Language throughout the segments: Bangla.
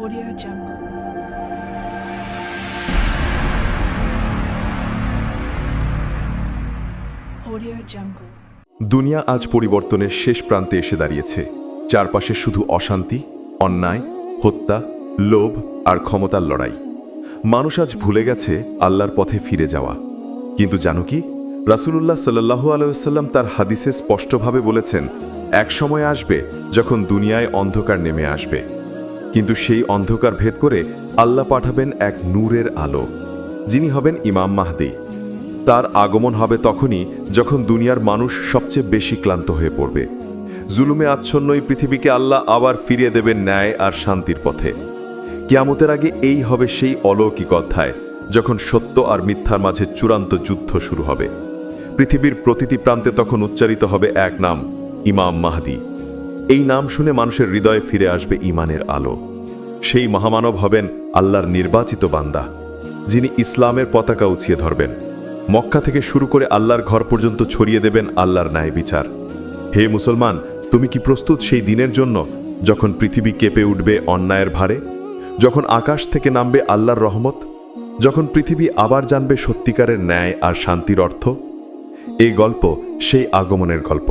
Audio Jungle. Audio Jungle. দুনিয়া আজ পরিবর্তনের শেষ প্রান্তে এসে দাঁড়িয়েছে। চারপাশে শুধু অশান্তি, অন্যায়, হত্যা, লোভ আর ক্ষমতার লড়াই। মানুষ আজ ভুলে গেছে আল্লাহর পথে ফিরে যাওয়া। কিন্তু জানো কি, রাসূলুল্লাহ সাল্লাল্লাহু আলাইহি ওয়াসাল্লাম তার হাদিসে স্পষ্টভাবে বলেছেন, এক সময় আসবে যখন দুনিয়ায় অন্ধকার নেমে আসবে, কিন্তু সেই অন্ধকার ভেদ করে আল্লাহ পাঠাবেন এক নূরের আলো, যিনি হবেন ইমাম মাহদী। তার আগমন হবে তখনই যখন দুনিয়ার মানুষ সবচেয়ে বেশি ক্লান্ত হয়ে পড়বে। জুলুমে আচ্ছন্ন এই পৃথিবীকে আল্লাহ আবার ফিরিয়ে দেবেন ন্যায় আর শান্তির পথে। কিয়ামতের আগে এই হবে সেই অলৌকিক অধ্যায়, যখন সত্য আর মিথ্যার মাঝে চূড়ান্ত যুদ্ধ শুরু হবে। পৃথিবীর প্রতিটি প্রান্তে তখন উচ্চারিত হবে এক নাম, ইমাম মাহদী। এই নাম শুনে মানুষের হৃদয়ে ফিরে আসবে ঈমানের আলো। সেই মহামানব হবেন আল্লাহর নির্বাচিত বান্দা, যিনি ইসলামের পতাকা উঁচিয়ে ধরবেন। মক্কা থেকে শুরু করে আল্লাহর ঘর পর্যন্ত ছড়িয়ে দেবেন আল্লাহর ন্যায় বিচার। হে মুসলমান, তুমি কি প্রস্তুত সেই দিনের জন্য, যখন পৃথিবী কেঁপে উঠবে অন্যায়ের ভারে, যখন আকাশ থেকে নামবে আল্লাহর রহমত, যখন পৃথিবী আবার জানবে সত্যিকারের ন্যায় আর শান্তির অর্থ? এই গল্প সেই আগমনের গল্প,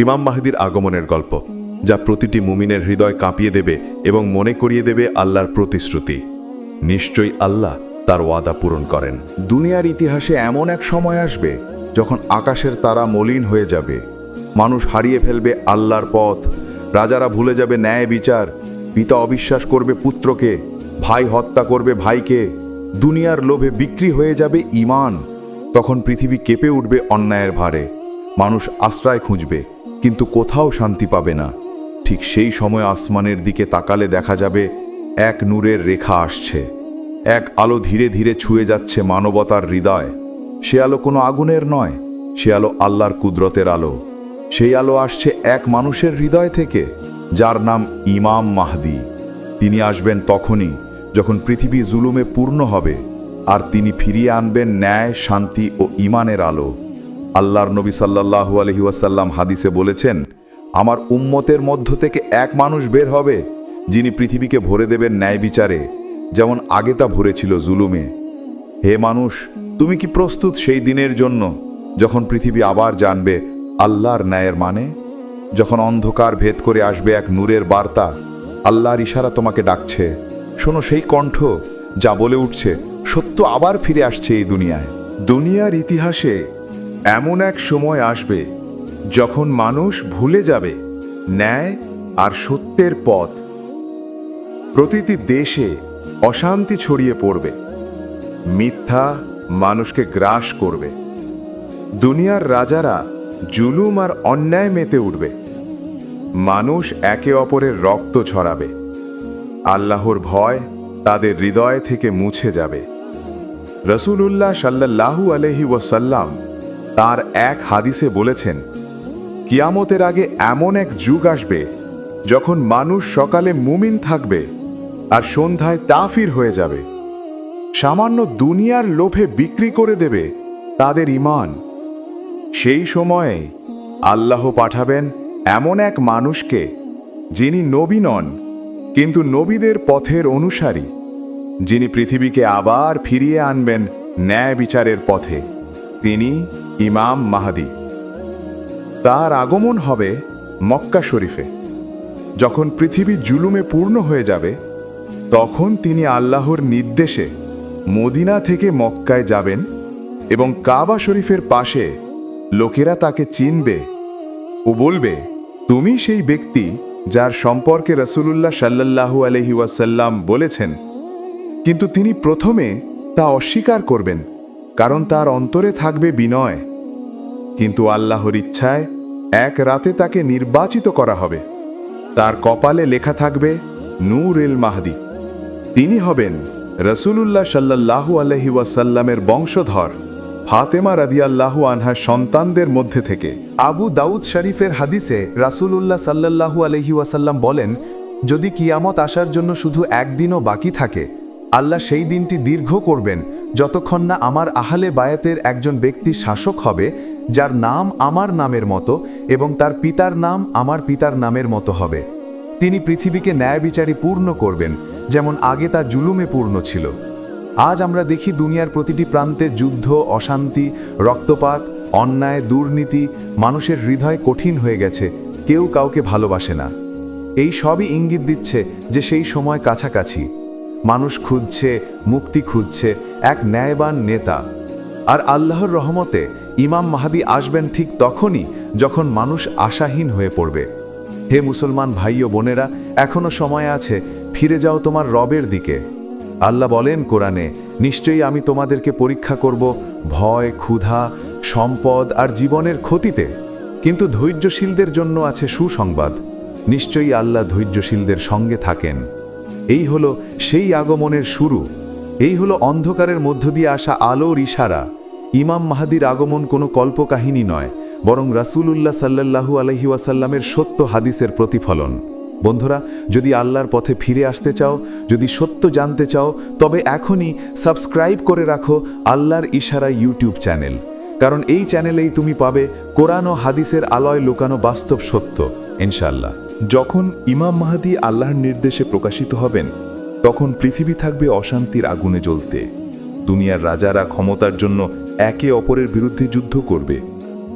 ইমাম মাহদীর আগমনের গল্প, যা প্রতিটি মুমিনের হৃদয় কাঁপিয়ে দেবে এবং মনে করিয়ে দেবে আল্লাহর প্রতিশ্রুতি। নিশ্চয়ই আল্লাহ তার ওয়াদা পূরণ করেন। দুনিয়ার ইতিহাসে এমন এক সময় আসবে যখন আকাশের তারা মলিন হয়ে যাবে, মানুষ হারিয়ে ফেলবে আল্লাহর পথ, রাজারা ভুলে যাবে ন্যায় বিচার, পিতা অবিশ্বাস করবে পুত্রকে, ভাই হত্যা করবে ভাইকে, দুনিয়ার লোভে বিক্রি হয়ে যাবে ঈমান। তখন পৃথিবী কেঁপে উঠবে অন্যায়ের ভারে, মানুষ আশ্রয় খুঁজবে কিন্তু কোথাও শান্তি পাবে না। ঠিক সেই সময় আসমানের দিকে তাকালে দেখা যাবে এক নূরের রেখা আসছে, এক আলো ধীরে ধীরে ছুঁয়ে যাচ্ছে মানবতার হৃদয়। সে আলো কোনো আগুনের নয়, সে আলো আল্লাহর কুদরতের আলো। সেই আলো আসছে এক মানুষের হৃদয় থেকে, যার নাম ইমাম মাহদী। তিনি আসবেন তখনই যখন পৃথিবী জুলুমে পূর্ণ হবে, আর তিনি ফিরিয়ে আনবেন ন্যায়, শান্তি ও ঈমানের আলো। আল্লাহর নবী সাল্লাল্লাহু আলাইহি ওয়াসাল্লাম হাদিসে বলেছেন, আমার উম্মতের মধ্য থেকে এক মানুষ বের হবে, যিনি পৃথিবীকে ভরে দেবেন ন্যায় বিচারে, যেমন আগে তা ভরেছিল জুলুমে। হে মানুষ, তুমি কি প্রস্তুত সেই দিনের জন্য, যখন পৃথিবী আবার জানবে আল্লাহর ন্যায়ের মানে? যখন অন্ধকার ভেদ করে আসবে এক নূরের বার্তা, আল্লাহর ইশারা তোমাকে ডাকছে। শোনো সেই কণ্ঠ যা বলে উঠছে, সত্য আবার ফিরে আসছে এই দুনিয়ায়। দুনিয়ার ইতিহাসে এমন এক সময় আসবে যখন মানুষ ভুলে যাবে ন্যায় আর সত্যের পথ। প্রতিটি দেশে অশান্তি ছড়িয়ে পড়বে, মিথ্যা মানুষকে গ্রাস করবে, দুনিয়ার রাজারা জুলুম আর অন্যায় মেতে উঠবে, মানুষ একে অপরের রক্ত ঝরাবে, আল্লাহর ভয় তাদের হৃদয় থেকে মুছে যাবে। রাসূলুল্লাহ সাল্লাল্লাহু আলাইহি ওয়াসাল্লাম তার এক হাদিসে বলেছেন, কিয়ামতের আগে এমন এক যুগ আসবে যখন মানুষ সকালে মুমিন থাকবে আর সন্ধ্যায় কাফির হয়ে যাবে। সামান্য দুনিয়ার লোভে বিক্রি করে দেবে তাদের ঈমান। সেই সময়ে আল্লাহ পাঠাবেন এমন এক মানুষকে, যিনি নবী নন কিন্তু নবীদের পথের অনুসারী, যিনি পৃথিবীকে আবার ফিরিয়ে আনবেন ন্যায় বিচারের পথে। তিনি ইমাম মাহদী। তার আগমন হবে মক্কা শরীফে। যখন পৃথিবী জুলুমে পূর্ণ হয়ে যাবে, তখন তিনি আল্লাহর নির্দেশে মদিনা থেকে মক্কায় যাবেন এবং কাবা শরীফের পাশে লোকেরা তাকে চিনবে ও বলবে, তুমি সেই ব্যক্তি যার সম্পর্কে রাসূলুল্লাহ সাল্লাল্লাহু আলাইহি ওয়াসাল্লাম বলেছেন। কিন্তু তিনি প্রথমে তা অস্বীকার করবেন, কারণ তার অন্তরে থাকবে বিনয়। কিন্তু আল্লাহর ইচ্ছায় এক রাতে তাকে নির্বাচিত করা হবে। তার কপালে লেখা থাকবে নূরুল মাহদী। তিনি হবেন রাসূলুল্লাহ সাল্লাল্লাহু আলাইহি ওয়াসাল্লামের বংশধর, ফাতেমা রাদিয়াল্লাহু আনহার সন্তানদের মধ্যে থেকে। আবু দাউদ শরীফের হাদিসে রাসূলুল্লাহ সাল্লাল্লাহু আলাইহি ওয়াসাল্লাম বলেন, যদি কিয়ামত আসার জন্য শুধু একদিনও বাকি থাকে, আল্লাহ সেই দিনটি দীর্ঘ করবেন যতক্ষণ না আমার আহলে বায়াতের একজন ব্যক্তি শাসক হবে, যার নাম আমার নামের মতো এবং তার পিতার নাম আমার পিতার নামের মতো হবে। তিনি পৃথিবীকে ন্যায় বিচারে পূর্ণ করবেন, যেমন আগে তা জুলুমে পূর্ণ ছিল। আজ আমরা দেখি দুনিয়ার প্রতিটি প্রান্তে যুদ্ধ, অশান্তি, রক্তপাত, অন্যায়, দুর্নীতি, মানুষের হৃদয় কঠিন হয়ে গেছে, কেউ কাউকে ভালোবাসে না। এই সবই ইঙ্গিত দিচ্ছে যে সেই সময় কাছাকাছি। মানুষ খুঁজছে, মুক্তি খুঁজছে এক ন্যায়বান নেতা। আর আল্লাহর রহমতে ইমাম মাহদী আসবেন ঠিক তখনই যখন মানুষ আশাহীন হয়ে পড়বে। হে মুসলমান ভাই ও বোনেরা, এখনো সময় আছে, ফিরে যাও তোমার রবের দিকে। আল্লাহ বলেন কোরআনে, নিশ্চয়ই আমি তোমাদেরকে পরীক্ষা করব ভয়, ক্ষুধা, সম্পদ আর জীবনের ক্ষতিতে, কিন্তু ধৈর্যশীলদের জন্য আছে সুসংবাদ। নিশ্চয়ই আল্লাহ ধৈর্যশীলদের সঙ্গে থাকেন। এই হলো সেই আগমনের শুরু। এই হলো অন্ধকারের মধ্য দিয়ে আসা আলোর ইশারা। ইমাম মাহদীর আগমন কোনো কল্পকাহিনী নয়, বরং রাসূলুল্লাহ সাল্লাল্লাহু আলাইহি ওয়াসাল্লামের সত্য হাদিসের প্রতিফলন। বন্ধুরা, যদি আল্লাহর পথে ফিরে আসতে চাও, যদি সত্য জানতে চাও, তবে এখনই সাবস্ক্রাইব করে রাখো আল্লাহর ইশারা ইউটিউব চ্যানেল। কারণ এই চ্যানেলেই তুমি পাবে কোরআন ও হাদিসের আলোয় লুকানো বাস্তব সত্য, ইনশাআল্লাহ। যখন ইমাম মাহদী আল্লাহর নির্দেশে প্রকাশিত হবেন, তখন পৃথিবী থাকবে অশান্তির আগুনে জ্বলতে। দুনিয়ার রাজারা ক্ষমতার জন্য একে অপরের বিরুদ্ধে যুদ্ধ করবে।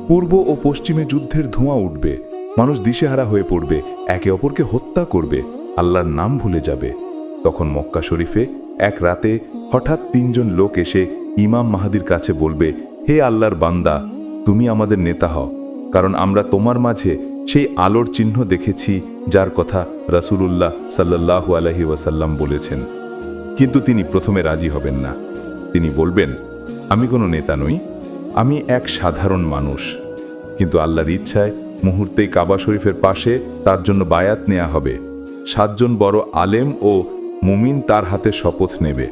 পূর্ব ও পশ্চিমে যুদ্ধের ধোঁয়া উঠবে। মানুষ দিশেহারা হয়ে পড়বে, একে অপরকে হত্যা করবে, আল্লাহর নাম ভুলে যাবে। তখন মক্কা শরীফে এক রাতে হঠাৎ 3 জন লোক এসে ইমাম মাহদীর কাছে বলবে, হে আল্লাহর বান্দা, তুমি আমাদের নেতা হও, কারণ আমরা তোমার মাঝে সেই আলোর চিহ্ন দেখেছি যার কথা রাসূলুল্লাহ সাল্লাল্লাহু আলাইহি ওয়াসাল্লাম বলেছেন। কিন্তু তিনি প্রথমে রাজি হবেন না। তিনি বলবেন, আমি কোনো নেতা নই, আমি এক সাধারণ মানুষ। কিন্তু আল্লাহর ইচ্ছায় মুহূর্তেই কাবা শরীফের পাশে তার জন্য বায়াত নেওয়া হবে। 7 জন বড় আলেম ও মুমিন তার হাতে শপথ নেবে।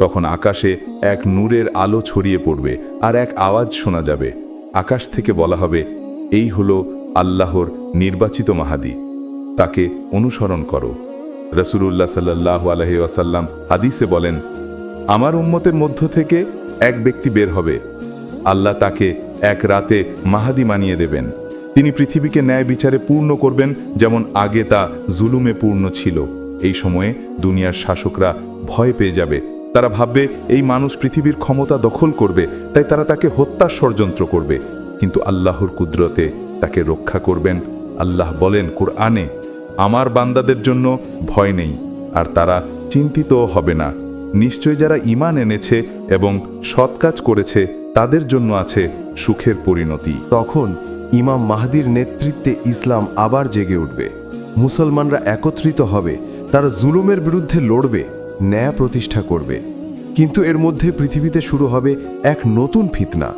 তখন আকাশে এক নূরের আলো ছড়িয়ে পড়বে আর এক আওয়াজ শোনা যাবে। আকাশ থেকে বলা হবে, এই হলো আল্লাহর নির্বাচিত মাহদী, তাকে অনুসরণ করো। রাসূলুল্লাহ সাল্লাল্লাহু আলাইহি ওয়াসাল্লাম হাদিসে বলেন, আমার উম্মতের মধ্য থেকে এক ব্যক্তি বের হবে, আল্লাহ তাকে এক রাতে মাহদী বানিয়ে দেবেন। তিনি পৃথিবীকে ন্যায় বিচারে পূর্ণ করবেন, যেমন আগে তা জুলুমে পূর্ণ ছিল। এই সময়ে দুনিয়ার শাসকরা ভয় পেয়ে যাবে। তারা ভাববে এই মানুষ পৃথিবীর ক্ষমতা দখল করবে, তাই তারা তাকে হত্যার ষড়যন্ত্র করবে। কিন্তু আল্লাহর কুদরতে তাকে রক্ষা করবেন। আল্লাহ বলেন কুরআনে, আমার বান্দাদের জন্য ভয় নেই, আর তারা চিন্তিতও হবে না। নিশ্চয় যারা ঈমান এনেছে এবং সৎ কাজ করেছে, তাদের জন্য আছে সুখের পরিণতি। তখন ইমাম মাহদীর নেতৃত্বে ইসলাম আবার জেগে উঠবে। মুসলমানরা একত্রিত হবে, তারা জুলুমের বিরুদ্ধে লড়বে, ন্যায় প্রতিষ্ঠা করবে। কিন্তু এর মধ্যে পৃথিবীতে শুরু হবে এক নতুন ফিতনা।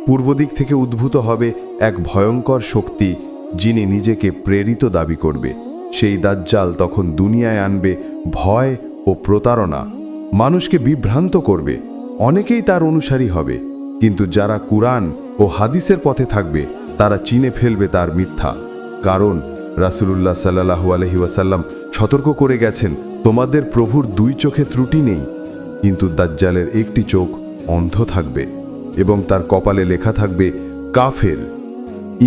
পূর্ব দিক থেকে উদ্ভূত হবে এক ভয়ঙ্কর শক্তি, যিনি নিজেকে প্রেরিত দাবি করবে। সেই দাজ্জাল তখন দুনিয়ায় আনবে ভয় ও প্রতারণা, মানুষকে বিভ্রান্ত করবে। অনেকেই তার অনুসারী হবে, কিন্তু যারা কুরআন ও হাদিসের পথে থাকবে তারা চিনে ফেলবে তার মিথ্যা। কারণ রাসূলুল্লাহ সাল্লাল্লাহু আলাইহি ওয়াসাল্লাম সতর্ক করে গেছেন, তোমাদের প্রভুর 2 চোখে ত্রুটি নেই, কিন্তু দাজ্জালের একটি চোখ অন্ধ থাকবে এবং তার কপালে লেখা থাকবে কাফের।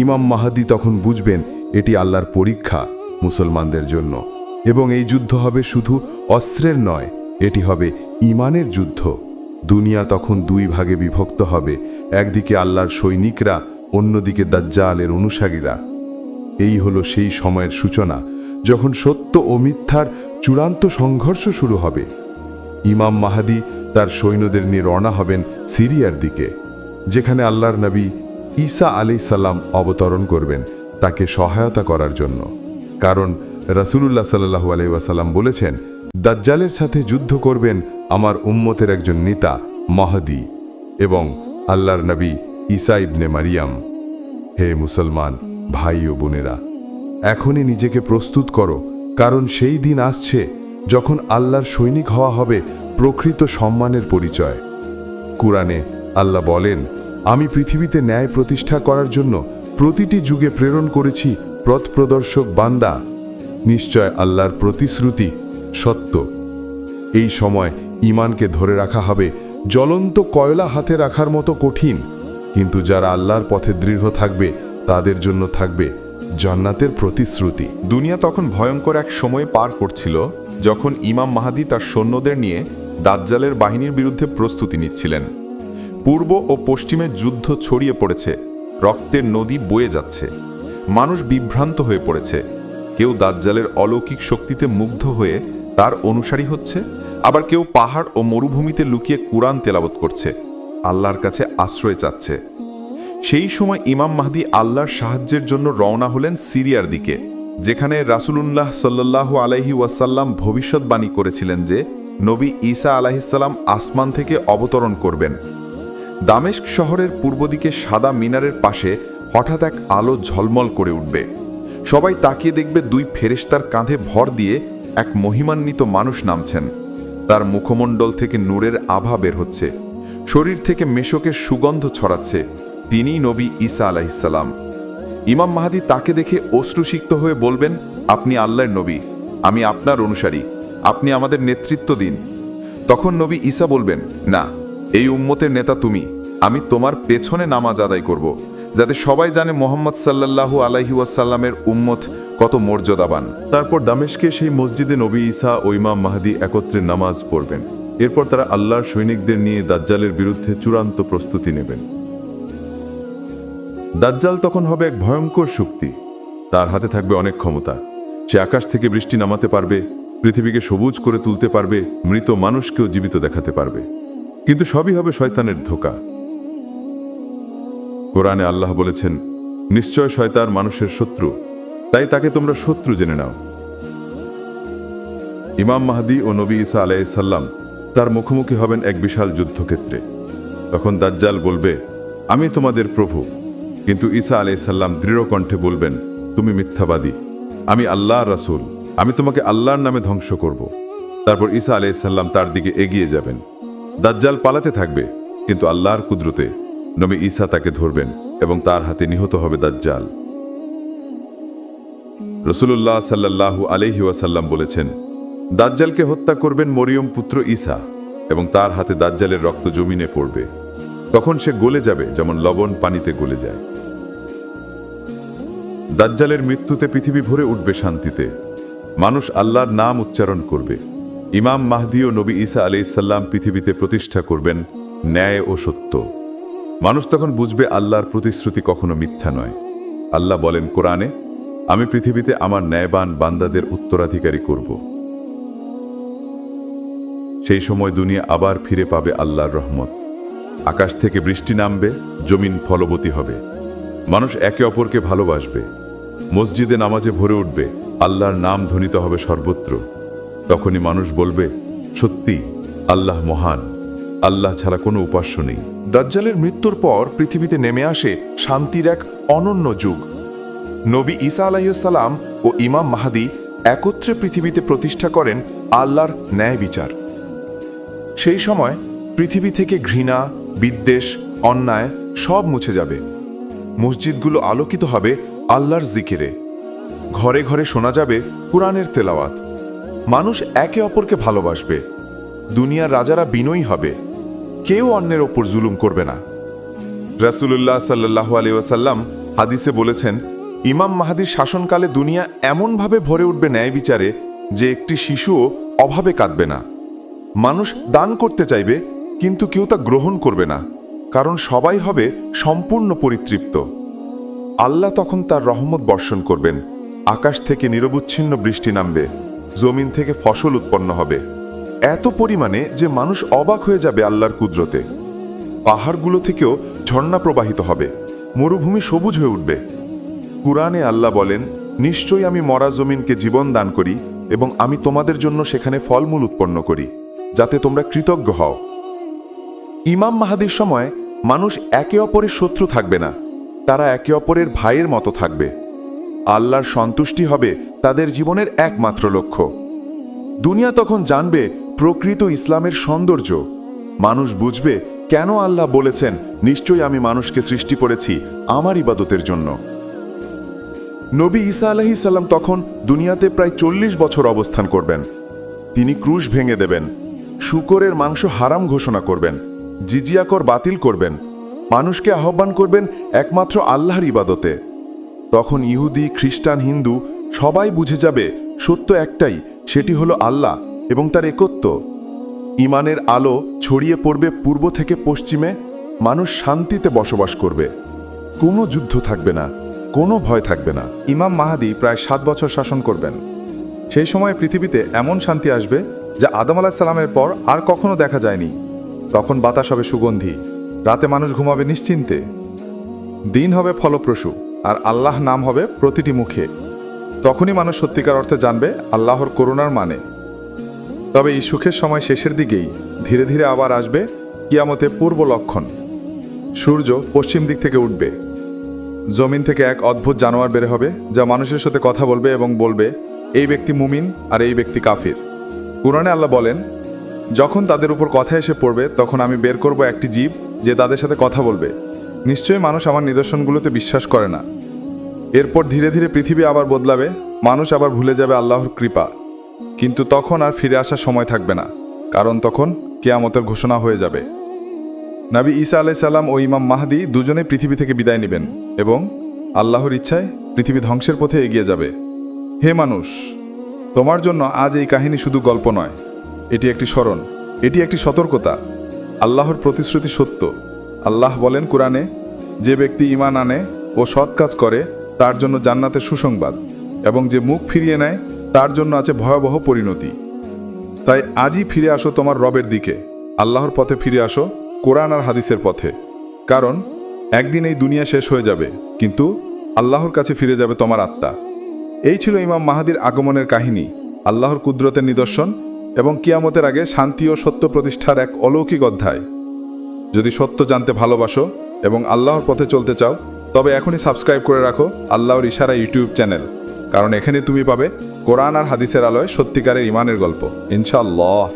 ইমাম মাহদী তখন বুঝবেন এটি আল্লাহর পরীক্ষা মুসলমানদের জন্য, এবং এই যুদ্ধ হবে শুধু অস্ত্রের নয়, এটি হবে ঈমানের যুদ্ধ। দুনিয়া তখন 2 ভাগে বিভক্ত হবে, একদিকে আল্লাহর সৈনিকরা, অন্যদিকে দাজ্জালের অনুসারীরা। এই হলো সেই সময়ের সূচনা যখন সত্য ও মিথ্যার চূড়ান্ত সংঘর্ষ শুরু হবে। ইমাম মাহদী তার সৈন্যদের নিয়ে রওনা হবেন সিরিয়ার দিকে, যেখানে আল্লাহর নবী ঈসা আলাইহিস সালাম অবতরণ করবেন তাকে সহায়তা করার জন্য। কারণ রাসূলুল্লাহ সাল্লাল্লাহু আলাইহি ওয়াসাল্লাম বলেছেন, দাজ্জালের সাথে যুদ্ধ করবেন আমার উম্মতের একজন নেতা মাহদী এবং আল্লাহর নবী ঈসা ইবনে মারিয়াম। হে মুসলমান ভাই ও বোনেরা, এখনই নিজেকে প্রস্তুত করো, কারণ সেই দিন আসছে যখন আল্লাহর সৈনিক হওয়া হবে প্রকৃত সম্মানের পরিচয়। কুরআনে আল্লাহ বলেন, আমি পৃথিবীতে ন্যায় প্রতিষ্ঠা করার জন্য প্রতিটি যুগে প্রেরণ করেছি পথপ্রদর্শক বান্দা। নিশ্চয় আল্লাহর প্রতিশ্রুতি সত্য। এই সময় ঈমানকে ধরে রাখা হবে জ্বলন্ত কয়লা হাতে রাখার মতো কঠিন, কিন্তু যারা আল্লাহর পথে দৃঢ় থাকবে তাদের জন্য থাকবে জান্নাতের প্রতিশ্রুতি। দুনিয়া তখন ভয়ঙ্কর এক সময় পার করছিল। যখন ইমাম মাহাদি তার সৈন্যদের নিয়ে দাজ্জালের বাহিনীর বিরুদ্ধে প্রস্তুতি নিচ্ছিলেন। পূর্ব ও পশ্চিমে যুদ্ধ ছড়িয়ে পড়েছে, রক্তের নদী বয়ে যাচ্ছে, মানুষ বিভ্রান্ত হয়ে পড়েছে। কেউ দাজ্জালের অলৌকিক শক্তিতে মুগ্ধ হয়ে তার অনুসারী হচ্ছে, আবার কেউ পাহাড় ও মরুভূমিতে লুকিয়ে কুরআন তেলাওয়াত করছে, আল্লাহর কাছে আশ্রয় চাচ্ছে। সেই সময় ইমাম মাহদি আল্লাহর সাহায্যের জন্য রওনা হলেন সিরিয়ার দিকে, যেখানে রাসূলুল্লাহ সাল্লাল্লাহু আলাইহি ওয়াসাল্লাম ভবিষ্যৎবাণী করেছিলেন যে নবী ঈসা আলাইহিসসালাম আসমান থেকে অবতরণ করবেন। দামেস্ক শহরের পূর্ব দিকে সাদা মিনারের পাশে হঠাৎ এক আলো ঝলমল করে উঠবে। সবাই তাকিয়ে দেখবে দুই ফেরেশতার কাঁধে ভর দিয়ে এক মহিমান্বিত মানুষ নামছেন। তার মুখমণ্ডল থেকে নূরের আভা বের হচ্ছে, শরীর থেকে মেশকের সুগন্ধ ছড়াচ্ছে। তিনিই নবী ঈসা আলাইহিসসালাম। ইমাম মাহদি তাকে দেখে অশ্রুসিক্ত হয়ে বলবেন, আপনি আল্লাহর নবী, আমি আপনার অনুসারী, আপনি আমাদের নেতৃত্ব দিন। তখন নবী ঈসা বলবেন, না, এই উম্মতের নেতা তুমি, আমি তোমার পেছনে নামাজ আদায় করব, যাতে সবাই জানে মোহাম্মদ সাল্লাল্লাহু আলাইহি ওয়াসাল্লামের উম্মত কত মর্যাদাবান। তারপর দামেশকে সেই মসজিদে নবী ঈসা ও ইমাম মাহদি একত্রে নামাজ পড়বেন। এরপর তারা আল্লাহর সৈনিকদের নিয়ে দাজ্জালের বিরুদ্ধে চূড়ান্ত প্রস্তুতি নেবেন। দাজ্জাল তখন হবে এক ভয়ঙ্কর শক্তি। তার হাতে থাকবে অনেক ক্ষমতা। সে আকাশ থেকে বৃষ্টি নামাতে পারবে, পৃথিবীকে সবুজ করে তুলতে পারবে, মৃত মানুষকেও জীবিত দেখাতে পারবে। কিন্তু সবই হবে শয়তানের ধোঁকা। কোরআনে আল্লাহ বলেছেন, নিশ্চয় শয়তান মানুষের শত্রু, তাই তাকে তোমরা শত্রু জেনে নাও। ইমাম মাহদি ও নবী ঈসা আলাইহিস সালাম তার মুখোমুখি হবেন এক বিশাল যুদ্ধক্ষেত্রে। তখন দাজ্জাল বলবে, আমি তোমাদের প্রভু। কিন্তু ঈসা আলাইহিস সালাম দৃঢ় কণ্ঠে বলবেন, তুমি মিথ্যাবাদী, আমি আল্লাহর রাসূল, আমি তোমাকে আল্লাহর নামে ধ্বংস করব। তারপর ঈসা আলাইহিস সালাম তার দিকে এগিয়ে যাবেন। দাজ্জাল পালাতে থাকবে, কিন্তু আল্লাহর কুদরতে নবী ঈসা তাকে ধরবেন এবং তার হাতে নিহত হবে দাজ্জাল। রাসূলুল্লাহ সাল্লাল্লাহু আলাইহি ওয়াসাল্লাম বলেছেন, দাজ্জালকে হত্যা করবেন মরিয়ম পুত্র ঈসা, এবং তার হাতে দাজ্জালের রক্ত জমিনে পড়বে। তখন সে গলে যাবে যেমন লবণ পানিতে গলে যায়। দাজ্জালের মৃত্যুতে পৃথিবী ভরে উঠবে শান্তিতে। মানুষ আল্লাহর নাম উচ্চারণ করবে। ইমাম মাহদি ও নবী ঈসা আলাইহিস সালাম পৃথিবীতে প্রতিষ্ঠা করবেন ন্যায় ও সত্য। মানুষ তখন বুঝবে আল্লাহর প্রতিশ্রুতি কখনো মিথ্যা নয়। আল্লাহ বলেন কোরআনে, আমি পৃথিবীতে আমার ন্যায়বান বান্দাদের উত্তরাধিকারী করব। সেই সময় দুনিয়া আবার ফিরে পাবে আল্লাহর রহমত। আকাশ থেকে বৃষ্টি নামবে, জমিন ফলবতী হবে, মানুষ একে অপরকে ভালোবাসবে, মসজিদে নামাজে ভরে উঠবে, আল্লাহর নাম ধ্বনিত হবে সর্বত্র। তখনই মানুষ বলবে, সত্যি আল্লাহ মহান, আল্লাহ ছাড়া কোনো উপাস্য নেই। দাজ্জালের মৃত্যুর পর পৃথিবীতে নেমে আসে শান্তির এক অনন্য যুগ। নবী ঈসা আলাইহিস সালাম ও ইমাম মাহদি একত্রে পৃথিবীতে প্রতিষ্ঠা করেন আল্লাহর ন্যায় বিচার। সেই সময় পৃথিবী থেকে ঘৃণা, বিদ্বেষ, অন্যায় সব মুছে যাবে। মসজিদগুলো আলোকিত হবে আল্লাহর জিকিরে, ঘরে ঘরে শোনা যাবে কুরআনের তেলাওয়াত। মানুষ একে অপরকে ভালোবাসবে, দুনিয়ার রাজারা বিনয়ী হবে, কেউ অন্যের ওপর জুলুম করবে না। রাসূলুল্লাহ সাল্লাল্লাহু আলাইহি ওয়াসাল্লাম হাদিসে বলেছেন, ইমাম মাহদির শাসনকালে দুনিয়া এমনভাবে ভরে উঠবে ন্যায় বিচারে যে একটি শিশুও অভাবে কাঁদবে না। মানুষ দান করতে চাইবে, কিন্তু কেউ তা গ্রহণ করবে না, কারণ সবাই হবে সম্পূর্ণ পরিতৃপ্ত। আল্লাহ তখন তার রহমত বর্ষণ করবেন, আকাশ থেকে নিরবচ্ছিন্ন বৃষ্টি নামবে, জমিন থেকে ফসল উৎপন্ন হবে এত পরিমাণে যে মানুষ অবাক হয়ে যাবে আল্লাহর কুদরতে। পাহাড়গুলো থেকেও ঝর্ণা প্রবাহিত হবে, মরুভূমি সবুজ হয়ে উঠবে। কুরআনে আল্লাহ বলেন, নিশ্চয়ই আমি মরা জমিনকে জীবন দান করি এবং আমি তোমাদের জন্য সেখানে ফলমূল উৎপন্ন করি, যাতে তোমরা কৃতজ্ঞ হও। ইমাম মাহদির সময় মানুষ একে অপরের শত্রু থাকবে না, তারা একে অপরের ভাইয়ের মতো থাকবে। আল্লাহর সন্তুষ্টি হবে তাদের জীবনের একমাত্র লক্ষ্য। দুনিয়া তখন জানবে প্রকৃত ইসলামের সৌন্দর্য। মানুষ বুঝবে কেন আল্লাহ বলেছেন, নিশ্চয়ই আমি মানুষকে সৃষ্টি করেছি আমার ইবাদতের জন্য। নবী ঈসা আলাইহিস সালাম তখন দুনিয়াতে প্রায় 40 বছর অবস্থান করবেন। তিনি ক্রুশ ভেঙে দেবেন, শূকরের মাংস হারাম ঘোষণা করবেন, জিজিয়া কর বাতিল করবেন, মানুষকে আহ্বান করবেন একমাত্র আল্লাহর ইবাদতে। তখন ইহুদি, খ্রিস্টান, হিন্দু সবাই বুঝে যাবে সত্য একটাই, সেটি হলো আল্লাহ এবং তার একত্ব। ঈমানের আলো ছড়িয়ে পড়বে পূর্ব থেকে পশ্চিমে, মানুষ শান্তিতে বসবাস করবে। কোনো যুদ্ধ থাকবে না, কোনো ভয় থাকবে না। ইমাম মাহাদি প্রায় 7 বছর শাসন করবেন। সেই সময় পৃথিবীতে এমন শান্তি আসবে যা আদম আলাহিসাল্লামের পর আর কখনো দেখা যায়নি। তখন বাতাস হবে সুগন্ধি, রাতে মানুষ ঘুমাবে নিশ্চিন্তে, দিন হবে ফলপ্রসূ, আর আল্লাহ নাম হবে প্রতিটি মুখে। তখনই মানুষ সত্যিকার অর্থে জানবে আল্লাহর করুণার মানে। তবে এই সুখের সময় শেষের দিকেই ধীরে ধীরে আবার আসবে কিয়ামতে পূর্ব লক্ষণ। সূর্য পশ্চিম দিক থেকে উঠবে, জমিন থেকে এক অদ্ভুত জানোয়ার বের হবে যা মানুষের সাথে কথা বলবে এবং বলবে, এই ব্যক্তি মুমিন আর এই ব্যক্তি কাফির। কুরআনে আল্লাহ বলেন, যখন তাদের উপর কথা এসে পড়বে তখন আমি বের করব একটি জীব যে তাদের সাথে কথা বলবে। নিশ্চয়ই মানুষ আমার নিদর্শনগুলোতে বিশ্বাস করে না। এরপর ধীরে ধীরে পৃথিবী আবার বদলাবে, মানুষ আবার ভুলে যাবে আল্লাহর কৃপা। কিন্তু তখন আর ফিরে আসার সময় থাকবে না, কারণ তখন কিয়ামতের ঘোষণা হয়ে যাবে। নবী ঈসা আলাইহিস সালাম ও ইমাম মাহদি দুজনেই পৃথিবী থেকে বিদায় নেবেন এবং আল্লাহর ইচ্ছায় পৃথিবী ধ্বংসের পথে এগিয়ে যাবে। হে মানুষ, তোমার জন্য আজ এই কাহিনী শুধু গল্প নয়, এটি একটি স্মরণ, এটি একটি সতর্কতা। আল্লাহর প্রতিশ্রুতি সত্য। আল্লাহ বলেন কুরআনে, যে ব্যক্তি ঈমান আনে ও সৎ কাজ করে তার জন্য জান্নাতের সুসংবাদ, এবং যে মুখ ফিরিয়ে নেয় তার জন্য আছে ভয়াবহ পরিণতি। তাই আজই ফিরে আসো তোমার রবের দিকে, আল্লাহর পথে ফিরে আসো, কোরআন আর হাদিসের পথে। কারণ একদিন এই দুনিয়া শেষ হয়ে যাবে, কিন্তু আল্লাহর কাছে ফিরে যাবে তোমার আত্মা। এই ছিল ইমাম মাহাদির আগমনের কাহিনী, আল্লাহর কুদরতের নিদর্শন এবং কিয়ামতের আগে শান্তি ও সত্য প্রতিষ্ঠার এক অলৌকিক অধ্যায়। যদি সত্য জানতে ভালোবাসো এবং আল্লাহর পথে চলতে চাও, তবে এখনই সাবস্ক্রাইব করে রাখো আল্লাহর ইশারা ইউটিউব চ্যানেল, কারণ এখানে তুমি পাবে কোরআন আর হাদিসের আলোয় সত্যিকারের ইমানের গল্প, ইনশাআল্লাহ।